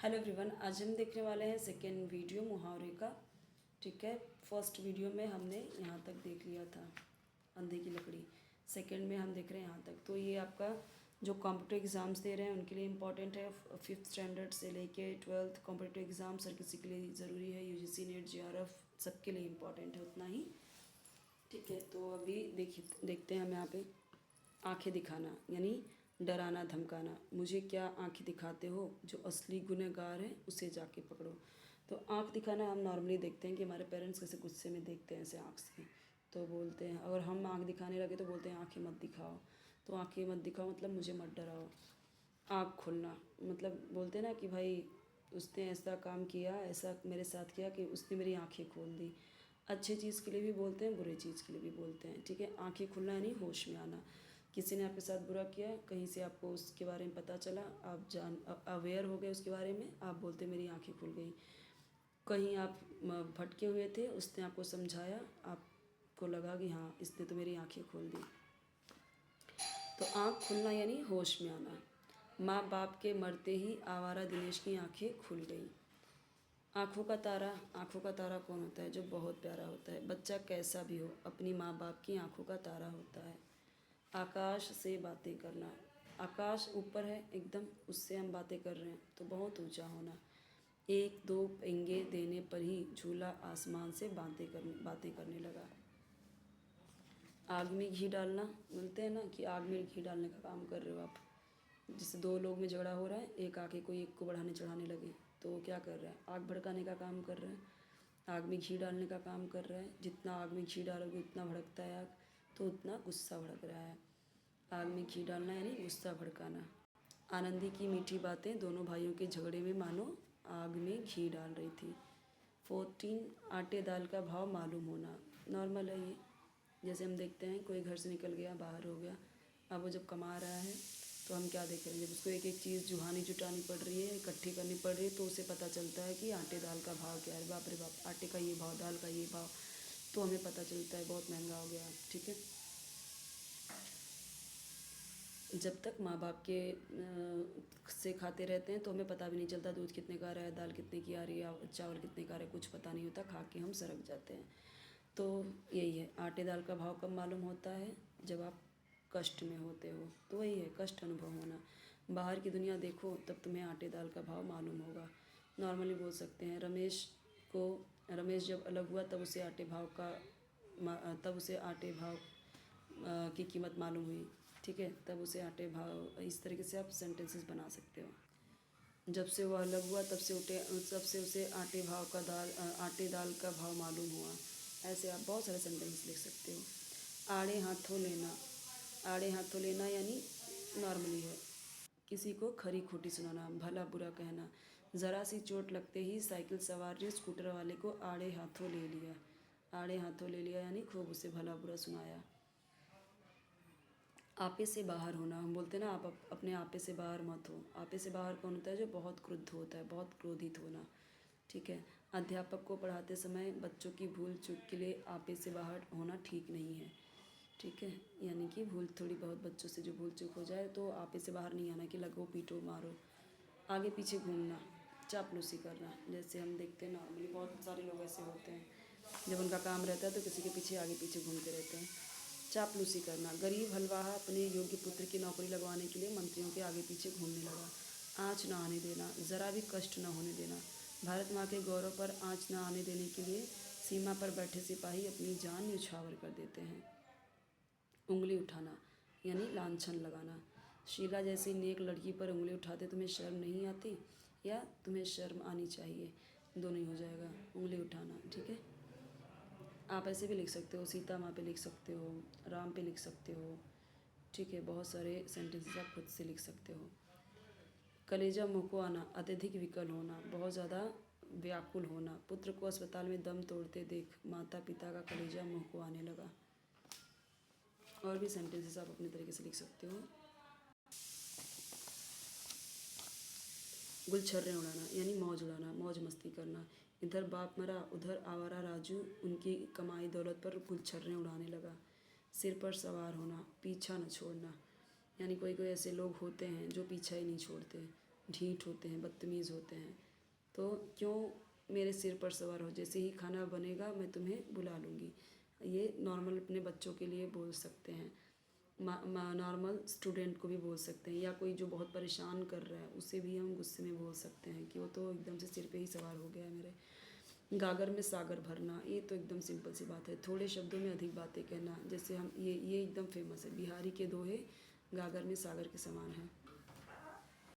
Hello everyone, आज हम देखने वाले हैं सेकेंड वीडियो मुहावरे का। ठीक है, फर्स्ट वीडियो में हमने यहाँ तक देख लिया था, अंधे की लकड़ी। सेकेंड में हम देख रहे हैं यहाँ तक। तो ये आपका जो कॉम्पिटिटिव एग्ज़ाम्स दे रहे हैं उनके लिए इम्पॉर्टेंट है। 5th स्टैंडर्ड से लेके 12th कॉम्पिटिटिव एग्ज़ाम्स हर किसी के लिए ज़रूरी है। यूजीसी नेट जेआरएफ सबके लिए इम्पॉर्टेंट है उतना ही। ठीक है, तो अभी देखते हैं हम यहाँ पे आंखें दिखाना यानी डराना धमकाना। मुझे क्या आंखें दिखाते हो, जो असली गुनहगार है उसे जाके पकड़ो। तो आंख दिखाना हम नॉर्मली देखते हैं कि हमारे पेरेंट्स कैसे गुस्से में देखते हैं ऐसे आंख से, तो बोलते हैं। अगर हम आंख दिखाने लगे तो बोलते हैं आंखें मत दिखाओ। तो आंखें मत दिखाओ मतलब मुझे मत डराओ। आँख खोलना मतलब बोलते हैं ना कि भाई उसने ऐसा काम किया, ऐसा मेरे साथ किया कि उसने मेरी आंखें खोल दी। अच्छे चीज़ के लिए भी बोलते हैं, बुरे चीज़ के लिए भी बोलते हैं। ठीक है, आंखें खुलना यानी होश में आना। किसी ने आपके साथ बुरा किया, कहीं से आपको उसके बारे में पता चला, आप अवेयर हो गए उसके बारे में, आप बोलते मेरी आंखें खुल गई। कहीं आप भटके हुए थे, उसने आपको समझाया, आपको लगा कि हाँ इसने तो मेरी आंखें खोल दी। तो आँख खुलना यानी होश में आना। माँ बाप के मरते ही आवारा दिनेश की आंखें खुल गई। आँखों का तारा कौन होता है? जो बहुत प्यारा होता है। बच्चा कैसा भी हो अपनी माँ बाप की आंखों का तारा होता है। आकाश से बातें करना, आकाश ऊपर है एकदम, उससे हम बातें कर रहे हैं तो बहुत ऊंचा होना। एक दो पेंगे देने पर ही झूला आसमान से बातें करने लगा। आग में घी डालना, बोलते हैं ना कि आग में घी डालने का काम कर रहे हो आप। जैसे दो लोग में झगड़ा हो रहा है, एक आके कोई एक को बढ़ाने चढ़ाने लगे तो वो क्या कर रहा है? आग भड़काने का काम कर रहा है, आग में घी डालने का काम कर रहा है। जितना आग में घी डालोगे उतना भड़कता है आग, तो उतना गुस्सा भड़क रहा है। आग में घी डालना यानी गुस्सा भड़काना। आनंदी की मीठी बातें दोनों भाइयों के झगड़े में मानो आग में घी डाल रही थी। 14 आटे दाल का भाव मालूम होना। नॉर्मल है ये। जैसे हम देखते हैं कोई घर से निकल गया, बाहर हो गया, अब वो जब कमा रहा है तो हम क्या देख रहे हैं, जब उसको एक एक चीज़ जुटानी पड़ रही है, इकट्ठी करनी पड़ रही है, तो उसे पता चलता है कि आटे दाल का भाव क्या है। बाप रे बाप, आटे का ये भाव, दाल का ये भाव, तो हमें पता चलता है बहुत महंगा हो गया। ठीक है, जब तक माँ बाप के से खाते रहते हैं तो हमें पता भी नहीं चलता दूध कितने का आ रहा है, दाल कितने की आ रही है, चावल कितने का आ रहा है, कुछ पता नहीं होता। खा के हम सरक जाते हैं। तो यही है, आटे दाल का भाव कब मालूम होता है? जब आप कष्ट में होते हो। तो वही है, कष्ट अनुभव होना। बाहर की दुनिया देखो तब तुम्हें आटे दाल का भाव मालूम होगा। नॉर्मली बोल सकते हैं रमेश जब अलग हुआ तब उसे आटे भाव की कीमत मालूम हुई। ठीक है, तब उसे आटे भाव, इस तरीके से आप सेंटेंसेस बना सकते हो। जब से वो अलग हुआ तब से उसे आटे दाल का भाव मालूम हुआ। ऐसे आप बहुत सारे सेंटेंस लिख सकते हो। आड़े हाथों लेना यानी नॉर्मली है, किसी को खरी खोटी सुनाना, भला बुरा कहना। ज़रा सी चोट लगते ही साइकिल सवार ने स्कूटर वाले को आड़े हाथों ले लिया। आड़े हाथों ले लिया यानी खूब उसे भला बुरा सुनाया। आपे से बाहर होना, हम बोलते हैं ना आप अपने आपे से बाहर मत हो। आपे से बाहर कौन होता है? जो बहुत क्रुद्ध होता है, बहुत क्रोधित होना। ठीक है, अध्यापक को पढ़ाते समय बच्चों की भूल चूक के लिए आपे से बाहर होना ठीक नहीं है। ठीक है, यानी कि भूल थोड़ी बहुत बच्चों से जो भूल चूक हो जाए तो आपे से बाहर नहीं आना कि लगो पीटो मारो। आगे पीछे घूमना, चापलूसी करना। जैसे हम देखते हैं नॉर्मली बहुत सारे लोग ऐसे होते हैं, जब उनका काम रहता है तो किसी के पीछे आगे पीछे घूमते रहते हैं। चापलूसी करना, गरीब हलवाहा अपने योग्य पुत्र की नौकरी लगवाने के लिए मंत्रियों के आगे पीछे घूमने लगा। आँच न आने देना, ज़रा भी कष्ट न होने देना। भारत माँ के गौरव पर आँच न आने देने के लिए सीमा पर बैठे सिपाही अपनी जान न्यौछावर कर देते हैं। उंगली उठाना यानी लांछन लगाना। शीला जैसी नेक लड़की पर उंगली उठाते तुम्हें शर्म नहीं आती, या तुम्हें शर्म आनी चाहिए, दोनों ही हो जाएगा। उंगली उठाना। ठीक है, आप ऐसे भी लिख सकते हो, सीता माँ पे लिख सकते हो, राम पे लिख सकते हो। ठीक है, बहुत सारे सेंटेंसेस आप खुद से लिख सकते हो। कलेजा मुँह को आना, अत्यधिक विकल होना, बहुत ज़्यादा व्याकुल होना। पुत्र को अस्पताल में दम तोड़ते देख माता पिता का कलेजा मुँह को आने लगा। और भी सेंटेंसेस आप अपने तरीके से लिख सकते हो। गुलछर्रे उड़ाना यानी मौज उड़ाना, मौज मस्ती करना। इधर बाप मरा उधर आवारा राजू उनकी कमाई दौलत पर गुलछर्रे उड़ाने लगा। सिर पर सवार होना, पीछा न छोड़ना, यानी कोई कोई ऐसे लोग होते हैं जो पीछा ही नहीं छोड़ते। ढीठ होते हैं, बदतमीज़ होते हैं। तो क्यों मेरे सिर पर सवार हो, जैसे ही खाना बनेगा मैं तुम्हें बुला लूँगी। ये नॉर्मल अपने बच्चों के लिए बोल सकते हैं, नॉर्मल स्टूडेंट को भी बोल सकते हैं, या कोई जो बहुत परेशान कर रहा है उसे भी हम गुस्से में बोल सकते हैं कि वो तो एकदम से सिर पे ही सवार हो गया है मेरे। गागर में सागर भरना, ये तो एकदम सिंपल सी बात है। थोड़े शब्दों में अधिक बातें कहना, जैसे हम ये एकदम फेमस है, बिहारी के दोहे गागर में सागर के समान है।